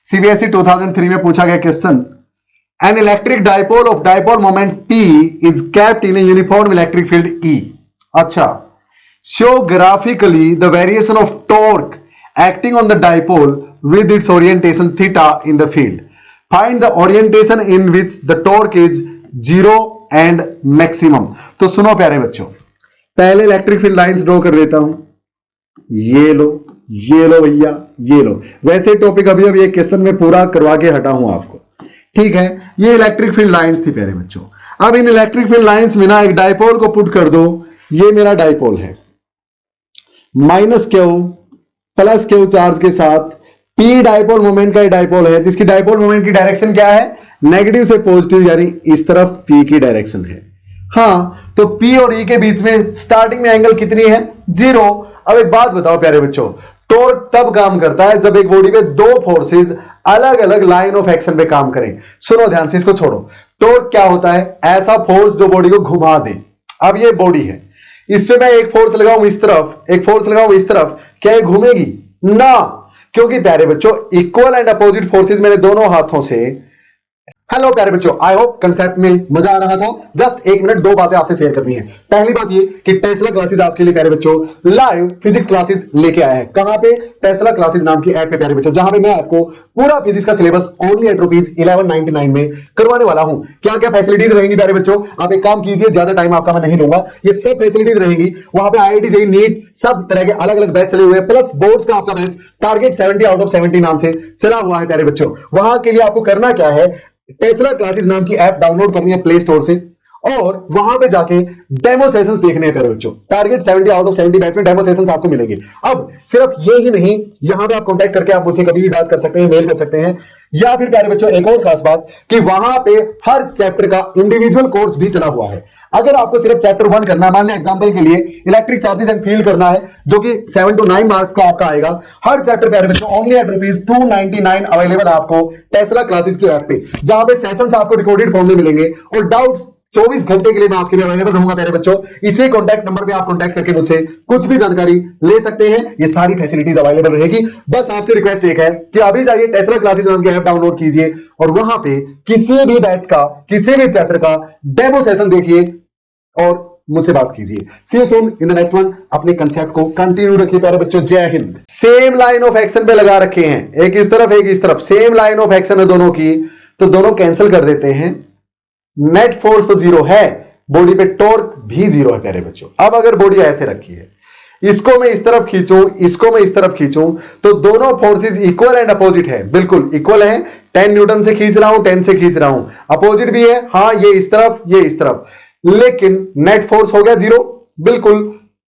CBSE 2003 में पूछा गया question, N electric dipole of dipole moment P is capped in a uniform electric field E। अच्छा, show graphically the variation of torque acting on the dipole with its orientation theta in the field, find the orientation in which the torque is zero and maximum. तो सुनो प्यारे बच्चों, पहले electric field lines draw कर लेता हूं, ये लो भैया, ये लो। वैसे टॉपिक अभी अभी एक क्वेश्चन में पूरा करवा के हटा हूं आपको, ठीक है। ये इलेक्ट्रिक फील्ड लाइंस थी प्यारे बच्चों। अब इन इलेक्ट्रिक फील्ड लाइंस में ना एक डाइपोल को पुट कर दो, ये मेरा डाइपोल है, minus Q plus Q charge के साथ P डाइपोल मोमेंट का डाइपोल है, जिसकी डाइपोल मोमेंट की डायरेक्शन क्या है, नेगेटिव से पॉजिटिव, यानी इस तरफ P की डायरेक्शन है। हाँ, तो P और E के बीच में स्टार्टिंग में एंगल कितनी है, 0। अब एक बात बताओ प्यारे बच्चों, टॉर्क तब काम करता है जब एक बॉडी पे दो फोर्सेस अलग अलग लाइन ऑफ एक्शन पे काम करें। सुनो ध्यान से, इसको छोड़ो। टॉर्क क्या होता है, ऐसा फोर्स जो बॉडी को घुमा दे। अब ये बॉडी है, इस पे मैं एक फोर्स लगाऊं इस तरफ, एक फोर्स लगाऊं इस तरफ, क्या ये घूमेगी ना? क्योंकि प्यारे बच्चों इक्वल एंड अपोजिट फोर्सेस मैंने दोनों हाथों से। हेलो प्यारे बच्चों, आई होप कंसेप्ट में मजा आ रहा था। जस्ट एक मिनट, दो बातें आपसे शेयर करनी है। पहली बात ये कि टेस्ला क्लासेस आपके लिए प्यारे बच्चों लाइव फिजिक्स क्लासेस लेके आए हैं। कहां पे, टेस्ला क्लासेस नाम की ऐप पे प्यारे बच्चों, जहां पे मैं आपको पूरा फिजिक्स का सिलेबस ओनली एट ₹1199 में करवाने वाला हूं। क्या क्या फैसिलिटीज रहेंगी प्यारे बच्चों, आप एक काम कीजिए, ज्यादा टाइम आपका मैं नहीं लूंगा, ये सब फैसिलिटीज रहेंगी। वहां पे IIT JEE नीट सब तरह के अलग अलग बैच चले हुए हैं, प्लस बोर्ड्स का आपका बैच टारगेट 70 आउट ऑफ 70 नाम से चला हुआ है प्यारे बच्चों। वहां के लिए आपको करना क्या है, टेस्ला क्लासेस नाम की ऐप डाउनलोड करनी है प्ले स्टोर से, और वहां पे जाके डेमो सेशंस देखने हैं प्यारे बच्चों। टारगेट 70 आउट ऑफ 70 बैच में डेमो सेशंस आपको मिलेंगे। अब सिर्फ ये ही नहीं, यहां पे आप कांटेक्ट करके आप मुझसे कभी भी बात कर सकते हैं, मेल कर सकते हैं, या फिर प्यारे बच्चों एक और खास बात कि वहां पे हर चैप्टर का इंडिविजुअल कोर्स भी चला हुआ है। अगर आपको सिर्फ चैप्टर 1 करना है, मान लें एग्जांपल के लिए इलेक्ट्रिक चार्जेस एंड फील्ड करना है, जो कि 7 to 9 मार्क्स का आपका आएगा, हर चैप्टर प्यारे बच्चों ओनली एट ₹299 अवेलेबल आपको टेस्ला क्लासेस की ऐप पे, जहां पे सेशंस आपको रिकॉर्डेड फॉर्म में मिलेंगे और डाउट्स 24 घंटे के लिए मैं आपके लिए अवेलेबल रहूंगा प्यारे बच्चों। इसी कॉन्टैक्ट नंबर पे आप कॉन्टैक्ट करके मुझसे कुछ भी जानकारी ले सकते हैं। ये सारी फैसिलिटीज अवेलेबल रहेगी। बस आपसे रिक्वेस्ट एक है कि अभी जाइए टेस्ला क्लासेस नाम की ऐप डाउनलोड कीजिए और वहां पे किसी भी बैच का, किसी भी चैप्टर का डेमो सेशन देखिए और मुझसे बात कीजिए। See you soon in the next one. अपने कंसेप्ट को कंटिन्यू रखिए प्यारे बच्चों। जय हिंद। सेम लाइन ऑफ एक्शन पे लगा रखे हैं, एक इस तरफ एक इस तरफ, सेम लाइन ऑफ एक्शन है दोनों की, तो दोनों कैंसिल कर देते हैं। नेट फोर्स तो 0 है, बॉडी पे टॉर्क भी 0 है प्यारे बच्चों। अब अगर बॉडी ऐसे रखी है, इसको मैं इस तरफ खींचूं, इसको मैं इस तरफ खींचूं, तो दोनों फोर्सेस इक्वल एंड अपोजिट है, बिल्कुल इक्वल है। 10 न्यूटन से खींच रहा हूं, 10 से खींच रहा हूं, अपोजिट भी है, हाँ ये इस तरफ, ये इस तरफ, लेकिन नेट फोर्स हो गया 0, बिल्कुल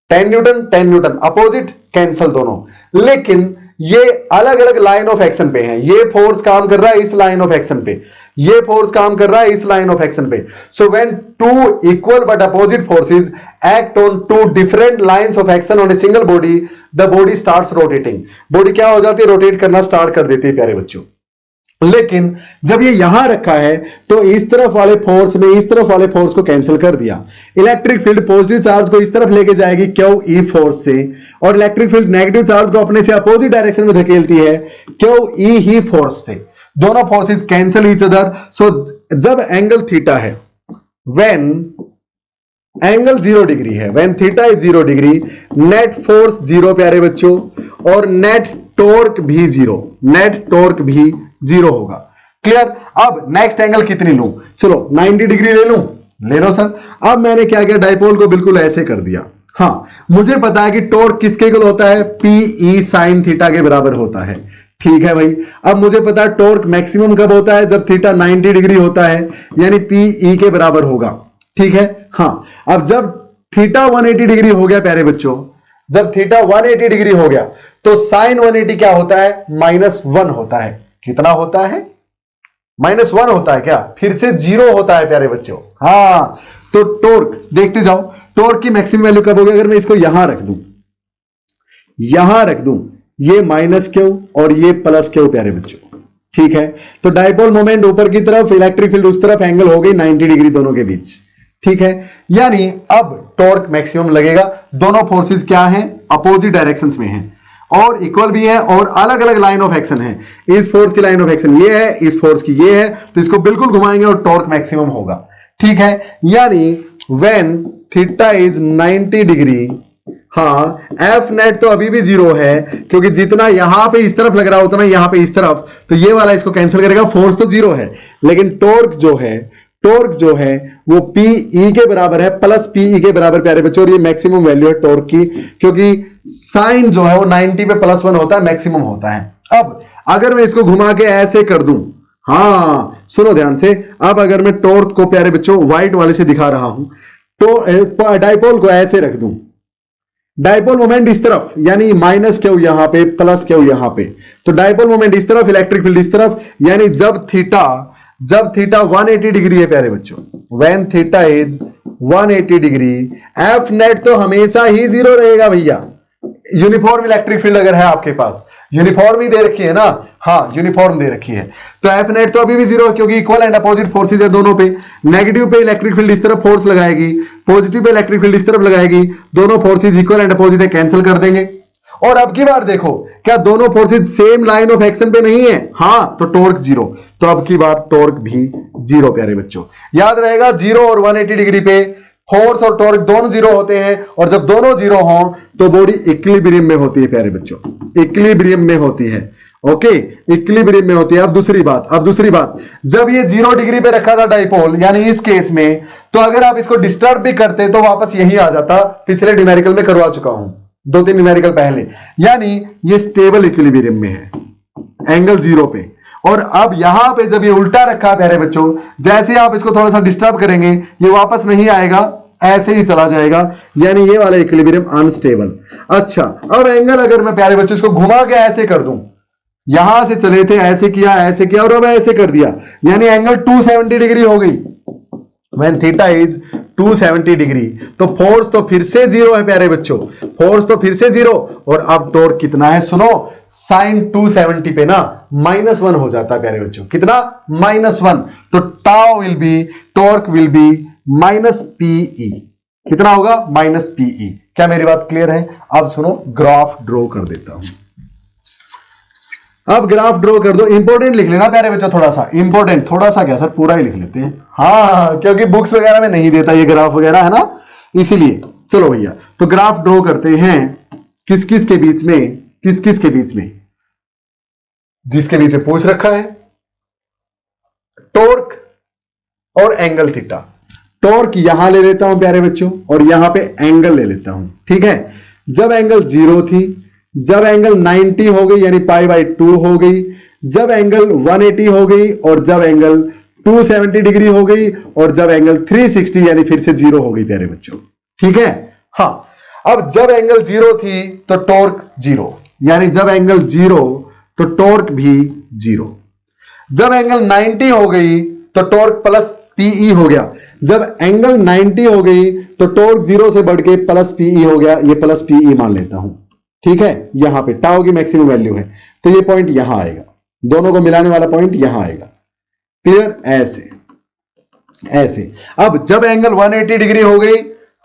10 न्यूटन अपोजिट, कैंसल दोनों। लेकिन ये अलग अलग लाइन ऑफ एक्शन पे हैं, ये फोर्स काम कर रहा है इस लाइन ऑफ एक्शन पे, ये फोर्स काम कर रहा है इस लाइन ऑफ एक्शन पे। So when two equal but opposite forces act on two different lines of action on a single body, the body starts rotating. Body क्या हो जाती है, रोटेट करना स्टार्ट कर देती है प्यारे बच्चों। लेकिन जब ये यहां रखा है तो इस तरफ वाले फोर्स ने इस तरफ वाले फोर्स को कैंसिल कर दिया। इलेक्ट्रिक फील्ड पॉजिटिव चार्ज को इस तरफ लेके जाएगी क्यू ई फोर्स से, और इलेक्ट्रिक फील्ड नेगेटिव चार्ज को अपने से अपोजिट डायरेक्शन में धकेलती है क्यू ई ही फोर्स से। दोनों फोर्सेस कैंसिल ईच अदर। सो जब एंगल थीटा है, व्हेन एंगल 0 डिग्री है, when theta is 0 degree, net force 0 प्यारे बच्चों, और नेट टॉर्क भी 0, नेट टॉर्क भी 0 होगा। क्लियर। अब नेक्स्ट एंगल कितनी लूं, चलो 90 डिग्री ले लूं, ले लो सर। अब मैंने क्या किया, डाइपोल को बिल्कुल ऐसे कर दिया। हाँ, मुझे पता है कि टॉर्क किसके इक्वल होता है, पी ई साइन थीटा के बराबर होता है। ठीक है भाई। अब मुझे पता है टॉर्क मैक्सिमम कब होता है, जब थीटा 90 डिग्री होता है, यानी पी ई के बराबर होगा। ठीक है। हाँ, अब जब थीटा 180 डिग्री हो गया प्यारे बच्चों, जब थीटा 180 डिग्री हो गया तो साइन 180 क्या होता है, -1 होता है। कितना होता है, -1 होता है क्या, फिर से 0 होता है प्यारे बच्चों। हाँ, तो टॉर्क देखते जाओ, टॉर्क की मैक्सिमम वैल्यू कब होगी, अगर मैं इसको यहां रख दूं, यहां रख दूं, ये -q और ये +q प्यारे बच्चों। ठीक है। तो डाइपोल मोमेंट ऊपर की तरफ, इलेक्ट्रिक फील्ड उस तरफ, एंगल हो गई 90 डिग्री दोनों के बीच। ठीक है। यानी अब टॉर्क मैक्सिमम लगेगा। दोनों फोर्सेस क्या हैं, अपोजिट डायरेक्शंस में हैं। और इक्वल भी है और अलग अलग लाइन ऑफ एक्शन है। इस फोर्स की लाइन ऑफ एक्शन ये है, इस फोर्स की ये है, तो इसको बिल्कुल घुमाएंगे और टॉर्क मैक्सिमम होगा। ठीक है, यानी व्हेन थीटा इज 90 डिग्री, हाँ एफ नेट तो अभी भी जीरो है क्योंकि जितना यहां पे इस तरफ लग रहा है उतना यहां पे इस तरफ, तो ये वाला इसको कैंसिल करेगा, फोर्स तो जीरो है, लेकिन टॉर्क जो है वो पीई के बराबर है, प्लस पीई के बराबर प्यारे बच्चों, और ये मैक्सिमम वैल्यू है टॉर्क की, क्योंकि साइन जो है वो 90 पे +1 होता है, मैक्सिमम होता है। अब अगर मैं इसको घुमा के ऐसे कर दूं, हाँ सुनो ध्यान से, अब अगर मैं टॉर्क को प्यारे बच्चों व्हाइट वाले से दिखा रहा हूं, तो डाइपोल को ऐसे रख दूं, डाइपोल मोमेंट इस तरफ, यानी माइनस क्यू यहां पे, प्लस क्यू यहां पे, तो डाइपोल मोमेंट इस तरफ, इलेक्ट्रिक फील्ड इस तरफ, यानी जब थीटा 180 डिग्री है प्यारे बच्चों, when theta is 180 degree, F net तो हमेशा ही जीरो रहेगा भैया। यूनिफॉर्म इलेक्ट्रिक फील्ड अगर है आपके पास, यूनिफॉर्म ही दे रखी है ना, हाँ यूनिफॉर्म दे रखी है, तो एफ नेट तो अभी भी जीरो है क्योंकि इक्वल एंड अपोजिट फोर्सेज है दोनों पे। नेगेटिव पे इलेक्ट्रिक फील्ड इस तरफ फोर्स लगाएगी, पॉजिटिव पे इलेक्ट्रिक फील्ड इस तरफ लगाएगी, दोनों फोर्सेज इक्वल एंड अपोजिट है, कैंसिल कर देंगे। और अब की बार देखो, क्या दोनों forces same line of action पे नहीं है? हाँ, तो टॉर्क जीरो, तो अब की बार टॉर्क भी जीरो प्यारे बच्चों, याद रहेगा। जीरो और 180 डिग्री पे फोर्स और टॉर्क दोनों जीरो होते हैं, और जब दोनों जीरो हों तो बॉडी इक्विलिब्रियम में होती है प्यारे बच्चों, इक्विलिब्रियम में होती है, ओके इक्विलिब्रियम में होती है। अब दूसरी बात, जब ये 0 डिग्री पे रखा था डाइपोल, यानी इस केस में, तो अगर आप इसको डिस्टर्ब भी करते तो वापस यही आ जाता, पिछले न्यूमेरिकल में करवा चुका हूं 2-3 न्यूमेरिकल पहले, यानी ये स्टेबल इक्विलिब्रियम में है, एंगल जीरो पे। और अब यहां पे जब ये उल्टा रखा है प्यारे बच्चों, जैसे आप इसको थोड़ा सा डिस्टर्ब करेंगे ये वापस नहीं आएगा, ऐसे ही चला जाएगा, यानी ये वाला इक्विलिब्रियम अनस्टेबल। अच्छा, अब एंगल अगर मैं प्यारे बच्चों इसको घुमा के ऐसे कर दूं, यहां से चले थे, ऐसे किया और अब ऐसे कर दिया, यानी एंगल 270 डिग्री हो गई। When थीटा इज 270 डिग्री, तो फोर्स तो फिर से जीरो है प्यारे बच्चों, फोर्स तो फिर से जीरो, और अब टॉर्क कितना है सुनो, साइन 270 पे ना -1 हो जाता है प्यारे बच्चों, कितना -1, तो tau will be, torque will be -PE, कितना होगा -PE। क्या मेरी बात क्लियर है? अब सुनो, ग्राफ ड्रॉ कर देता हूं, अब ग्राफ ड्रॉ कर दो। इंपॉर्टेंट लिख लेना प्यारे बच्चों, थोड़ा सा इंपॉर्टेंट, थोड़ा सा क्या सर पूरा ही लिख लेते हैं, हाँ क्योंकि बुक्स वगैरह में नहीं देता ये ग्राफ वगैरह है ना, इसीलिए। चलो भैया, तो ग्राफ ड्रॉ करते हैं, किस किस के बीच में, जिसके बीच में पूछ रखा है, टॉर्क और एंगल थीटा। टॉर्क यहां ले लेता हूं प्यारे बच्चों, और यहां पे एंगल ले लेता हूं, ठीक है। जब एंगल 0 थी, जब एंगल 90 हो गई यानी π/2 हो गई, जब एंगल 180 हो गई, और जब एंगल 270 डिग्री हो गई, और जब एंगल 360 यानी फिर से 0 हो गई प्यारे बच्चों, ठीक है। हाँ, अब जब एंगल 0 थी तो टॉर्क 0, यानी जब एंगल 0 तो टॉर्क भी 0। जब एंगल 90 हो गई तो टॉर्क +PE हो गया, जब एंगल 90 हो गई तो टॉर्क 0 से बढ़ के +PE हो गया, ये +PE मान लेता हूं, ठीक है। यहां पे टाउ की मैक्सिमम वैल्यू है, तो ये पॉइंट यहां आएगा, दोनों को मिलाने वाला पॉइंट यहां आएगा, क्लियर, ऐसे। अब जब एंगल 180 डिग्री हो गई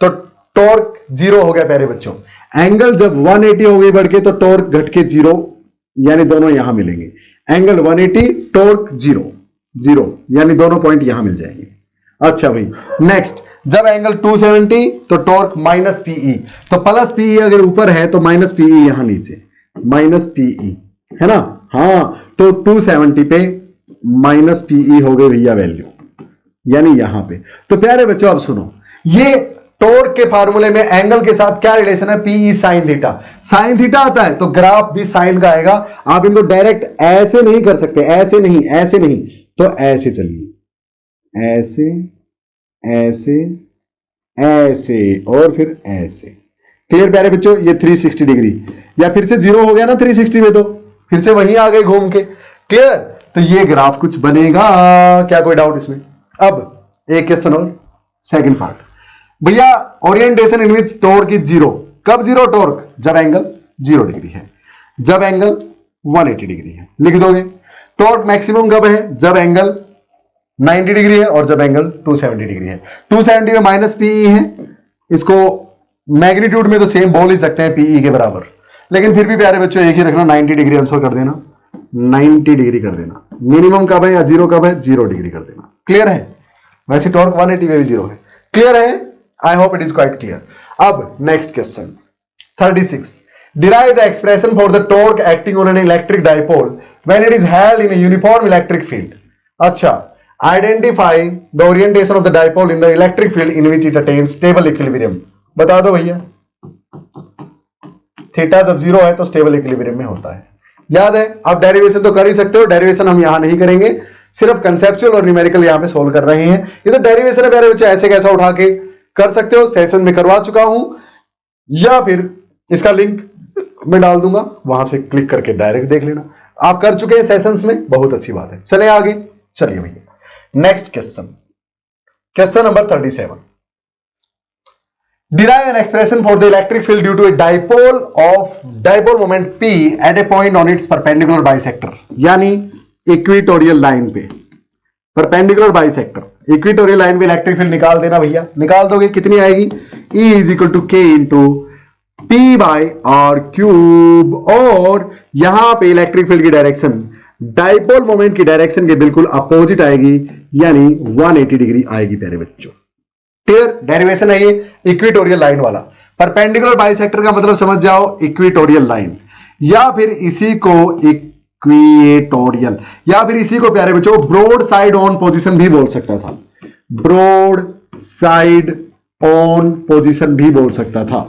तो टॉर्क 0 हो गया प्यारे बच्चों, एंगल जब 180 हो गई बढ़ के तो टॉर्क घट के 0, यानी दोनों यहां मिलेंगे, एंगल 180 टॉर्क 0 यानी दोनों पॉइंट यहां मिल जाएंगे। अच्छा भाई, नेक्स्ट, जब एंगल 270 तो टॉर्क -PE, तो +PE अगर ऊपर है तो -PE यहां नीचे, -PE है ना, हाँ, तो 270 पे -PE हो गई भैया वैल्यू, यानी यहां पे। तो प्यारे बच्चों अब सुनो, ये टॉर्क के फार्मूले में एंगल के साथ क्या रिलेशन है, PE sin theta. sin theta आता है तो ग्राफ भी साइन का आएगा। आप इनको डायरेक्ट ऐसे नहीं कर सकते, ऐसे नहीं, तो ऐसे चलिए, ऐसे और फिर ऐसे, क्लियर प्यारे बच्चों। ये 360 डिग्री, या फिर से 0 हो गया ना 360 में, तो फिर से वहीं आ गए घूम के, क्लियर। तो ये ग्राफ कुछ बनेगा, क्या कोई डाउट इसमें? अब एक क्वेश्चन और, सेकंड पार्ट भैया, orientation in which torque is 0। कब 0 टॉर्क? जब एंगल 0 डिग्री है, जब एंगल 180 डिग्री है, लिख दोगे। टॉर्क मैक्सिमम कब है? जब एंगल 90 डिग्री है और जब एंगल 270 डिग्री है। 270 में -PE है, इसको मैग्नीट्यूड में तो सेम बोल ही सकते हैं PE के बराबर, लेकिन फिर भी प्यारे बच्चों एक ही रखना, 90 डिग्री आंसर कर देना, 90 डिग्री कर देना। मिनिमम कब है या जीरो कब है, 0 डिग्री कर देना। क्लियर है? वैसे टॉर्क 180 में भी 0 है। क्लियर है? आई hope it is quite clear. अब next question 36, derive the expression for the torque acting on an electric dipole when it is held in a uniform electric field। अच्छा, identify the orientation of the dipole in the electric field in which it attains stable equilibrium। बता दो भैया, theta जब 0 है तो stable equilibrium में होता है। याद है? आप डेरिवेशन तो कर ही सकते हो, डेरिवेशन हम यहां नहीं करेंगे, सिर्फ कंसेप्चुअल और न्यूमेरिकल यहां पे सोल्व कर रहे हैं। ये तो डेरिवेशन है प्यारे बच्चे, ऐसे कैसा उठा के कर सकते हो, सेशन में करवा चुका हूं, या फिर इसका लिंक मैं डाल दूंगा, वहां से क्लिक करके डायरेक्ट देख लेना। आप कर चुके हैं सेशंस में, बहुत अच्छी बात है। चले आगे, चलिए भैया next question, question number 37, derive an expression for the electric field due to a dipole moment P at a point on its perpendicular bisector। यानी इक्वेटोरियल लाइन पे, परपेंडिकुलर बाइसेक्टर, इक्वेटोरियल लाइन पे इलेक्ट्रिक फील्ड निकाल देना भैया। निकाल दोगे, कितनी आएगी? E is equal to k into p by r cube, और यहां पे इलेक्ट्रिक फील्ड की डायरेक्शन डाइपोल मोमेंट की डायरेक्शन के बिल्कुल अपोजिट आएगी, यानी 180 डिग्री आएगी प्यारे बच्चों। क्लियर? डेरिवेशन है ये इक्वेटोरियल लाइन वाला। परपेंडिकुलर बाइसेक्टर का मतलब समझ जाओ, इक्वेटोरियल लाइन, या फिर इसी को इक्वेटोरियल, या फिर इसी को प्यारे बच्चों ब्रॉड साइड ऑन पोजीशन भी बोल सकता था, ब्रॉड साइड ऑन पोजीशन भी बोल सकता था।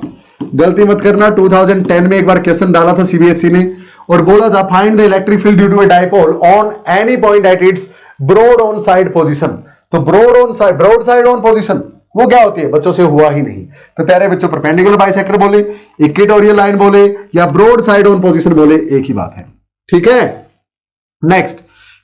गलती मत करना, 2010 में एक बार क्वेश्चन डाला था सीबीएसई ने और बोला था find the electric field due to a dipole on any point at its broad on side position. तो ब्रॉड साइड ऑन पोजीशन वो क्या होती है बच्चों से हुआ ही नहीं। तो प्यारे बच्चों परपेंडिकुलर बाइसेक्टर बोले, इक्वेटोरियल लाइन बोले, या ब्रॉड साइड ऑन पोजीशन बोले, एक ही बात है। ठीक है? Next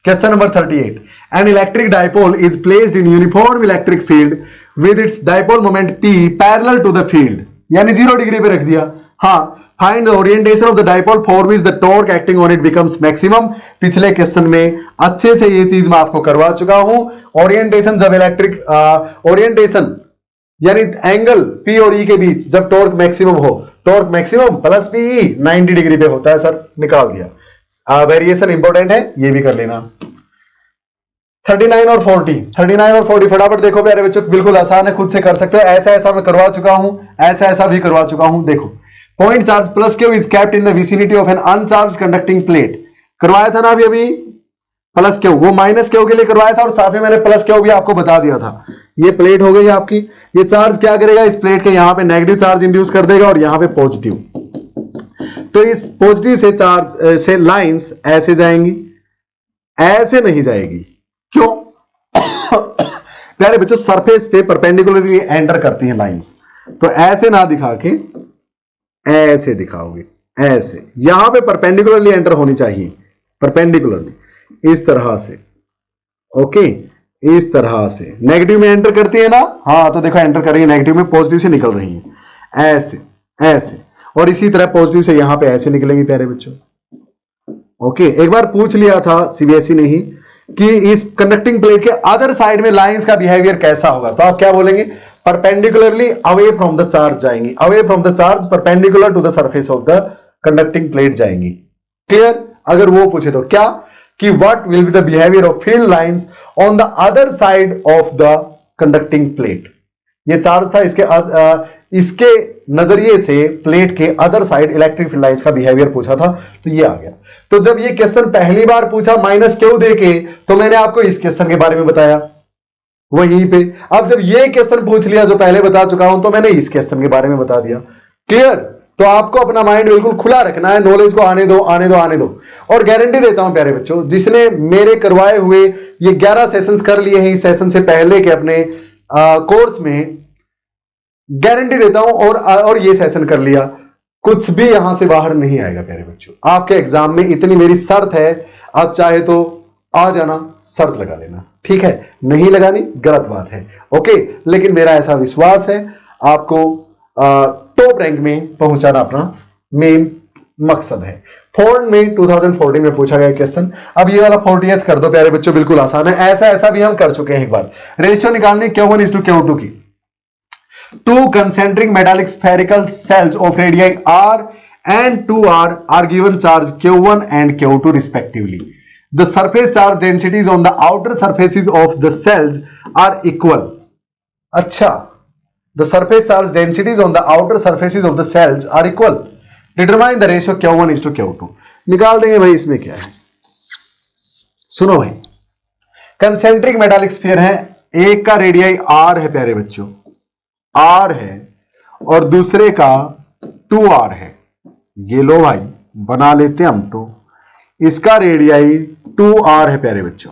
question number 38, an electric dipole is placed in uniform electric field with its dipole moment p parallel to the field, यानी 0 डिग्री पे रख दिया। हाँ, find the orientation of the dipole for which the torque acting on it becomes maximum. पिछले question में अच्छे से ये चीज मैं आपको करवा चुका हूं। ओरिएंटेशन जब इलेक्ट्रिक ओरिएंटेशन यानी एंगल पी और ई के बीच जब टॉर्क मैक्सिमम हो, torque maximum plus P 90 degree पे होता है। सर निकाल दिया, वेरिएशन इंपॉर्टेंट है, ये भी कर लेना। 39 और 40 फटाफट देखो प्यारे बच्चों, बिल्कुल आसान है, खुद से कर सकते हो। ऐसा मैं करवा चुका हूं, ऐसा भी करवा चुका हूं। देखो, point charge plus q is kept in the vicinity of an uncharged conducting plate, करवाया था ना अभी प्लस क्यू, वो माइनस क्यू के लिए करवाया था, और साथ में मैंने प्लस क्यू भी आपको बता दिया था। ये प्लेट हो गई आपकी, ये चार्ज क्या करेगा, इस प्लेट के यहां पे नेगेटिव चार्ज इंड्यूस कर देगा और यहां पे पॉजिटिव। तो इस पॉजिटिव से चार्ज से लाइंस ऐसे जाएंगी, ऐसे नहीं जाएगी। क्यों? प्यारे बच्चों, सरफेस पे परपेंडिकुलरली एंटर करती हैं लाइंस, तो ऐसे ना दिखा के ऐसे दिखाओगे, ऐसे। यहां पे परपेंडिकुलरली एंटर होनी चाहिए, परपेंडिकुलरली इस तरह से। ओके, इस तरह से नेगेटिव में एंटर करती है ना, हाँ तो देखो एंटर कर रही है नेगेटिव में, पॉजिटिव से निकल रही है ऐसे ऐसे, और इसी तरह पॉजिटिव से यहां पे ऐसे निकलेंगे प्यारे बच्चों। ओके, एक बार पूछ लिया था सीबीएसई ने ही कि इस कंडक्टिंग प्लेट के अदर साइड में लाइंस का बिहेवियर कैसा होगा, तो आप क्या बोलेंगे, perpendicularly away from the charge जाएंगी, away from the charge perpendicular to the surface of the conducting plate जाएंगी। क्लियर? अगर वो पूछे तो क्या कि what will be the behaviour of field lines on the other side of the conducting plate. ये charge था, इसके नजरिए से प्लेट के other side electric field lines का बिहेवियर पूछा था, तो ये आ गया। तो जब ये क्वेश्चन पहली बार पूछा माइनस क्यू देके, तो मैंने आपको इस क्वेश्चन के बारे में बताया वहीं पे। अब जब ये क्वेश्चन पूछ लिया जो पहले बता चुका हूं, तो मैंने इस क्वेश्चन के बारे में बता दिया। क्लियर? तो आपको अपना माइंड बिल्कुल खुला रखना है, नॉलेज को आने दो आने दो आने दो। और गारंटी देता हूं प्यारे बच्चों, जिसने मेरे करवाए हुए ये 11 सेशंस कर लिए हैं इस सेशन से पहले के अपने कोर्स में, गारंटी देता हूं, और ये सेशन कर लिया, कुछ भी यहां से बाहर नहीं आएगा प्यारे बच्चों। आपके एग्जाम में इतनी मेरी शर्त है, आप चाहे तो आ जाना, शर्त लगा लेना, ठीक है? नहीं लगानी गलत बात है, ओके? लेकिन मेरा ऐसा विश्वास है आपको टॉप रैंक में पहुंचाना अपना मेन मकसद है। फोर्न में 2014 में पूछा गया क्वेश्चन। अब ये वाला 40th कर दो प्यारे बच्चों, बिल्कुल आसान है। ऐसा भी हम कर चुके हैं एक बार। रेशियो निकालनी Q1:Q2 की। Two concentric metallic spherical cells of radii r and 2r are given charge q1 and q2 respectively. The surface charge densities on the outer surfaces of the cells are equal. अच्छा, the surface charge densities on the outer surfaces of the cells are equal. Determine the ratio q1 is to q2. निकाल देंगे भाई, इसमें क्या है, सुनो भाई, concentric metallic sphere है, एक का रेडियाई r है प्यारे बच्चों, r है, और दूसरे का 2r है। ये लो भाई, बना लेते हम तो, इसका रेडियाई 2r है प्यारे बच्चों।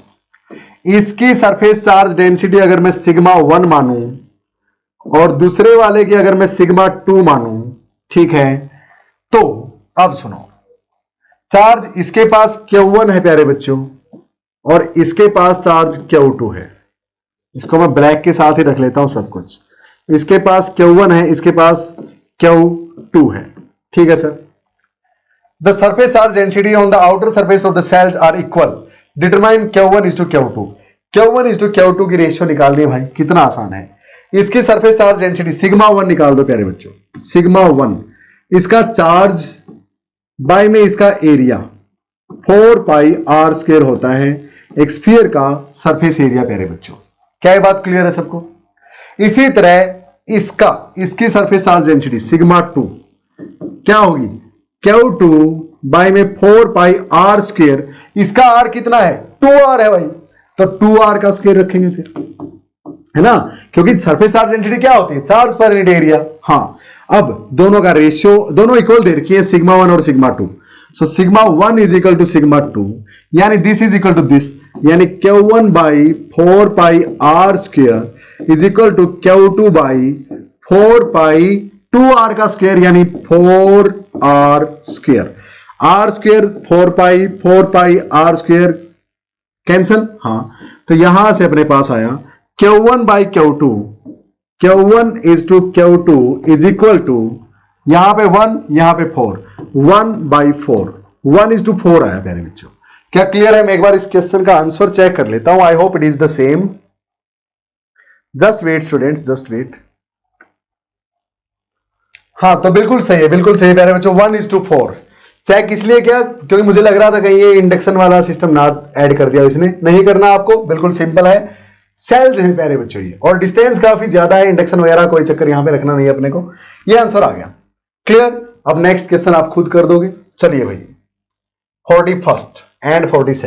इसकी सरफेस चार्ज डेंसिटी अगर मैं सिग्मा 1 मानूं और दूसरे वाले की अगर मैं सिग्मा 2 मानूं, ठीक है, तो अब सुनो, चार्ज इसके पास Q1 है प्यारे बच्चों और इसके पास चार्ज Q2 है। इसको मैं ब्लैक के साथ ही रख लेता हूं सब कुछ। इसके पास Q1 है, इसके पास Q2 है, ठीक है sir. The surface charge density on the outer surface of the cells are equal. Determine Q1 is to Q2. Q1 is to Q2 की रेशियो निकालनी है भाई, कितना आसान है। इसकी सरफेस चार्ज डेंसिटी सिग्मा 1 निकाल दो प्यारे बच्चों, सिग्मा 1, इसका चार्ज बाय में इसका एरिया 4 पाई आर स्क्वायर होता है एक स्फीयर का सरफेस एरिया प्यारे बच्चों। क्या ये बात क्लियर है सबको? इसी तरह इसकी सरफेस चार्ज डेंसिटी सिग्मा 2 क्या होगी, Q2 बाय में 4 पाई आर स्क्वायर, इसका आर कितना है, 2r है भाई, तो 2r का स्क्वायर रखेंगे फिर, है ना, क्योंकि सरफेस चार्ज डेंसिटी क्या होती है, चार्ज पर यूनिट एरिया। हाँ, अब दोनों का रेशियो, दोनों इक्वल दे रखी है, सिग्मा 1 और sigma 2। So sigma 1 is equal to sigma 2, यानी this is equal to this, यानी Q1 by 4 pi r square is equal to Q2 by 4 pi 2r का स्क्वायर, यानी 4r square. r square 4 pi r square cancel, हाँ, तो यहां से अपने पास आया Q1 by Q2, Q1 is to Q2 is equal to, यहां पे 1, यहां पे 4, 1 बाई 4, 1 इज टू 4 आया प्यारे बच्चों। क्या क्लियर है? मैं एक बार इस क्वेश्चन का आंसर चेक कर लेता हूं, I hope it is the same. Just wait students, just wait. हाँ, तो बिल्कुल सही है, बिल्कुल सही प्यारे बच्चों, 1:4। चेक इसलिए क्या, क्योंकि मुझे लग रहा था कहीं ये इंडक्शन वाला सिस्टम ना ऐड कर दिया इसने, नहीं करना आपको, बिल्कुल सिंपल है, सेल्स हैं प्यारे बच्चों ये, और डिस्टेंस काफी ज्यादा है, इंडक्शन वगैरह कोई चक्कर यहां पे रखना नहीं है अपने को। ये आंसर आ गया, क्लियर। अब नेक्स्ट क्वेश्चन आप खुद कर दोगे। चलिए भाई, 41st एंड 42nd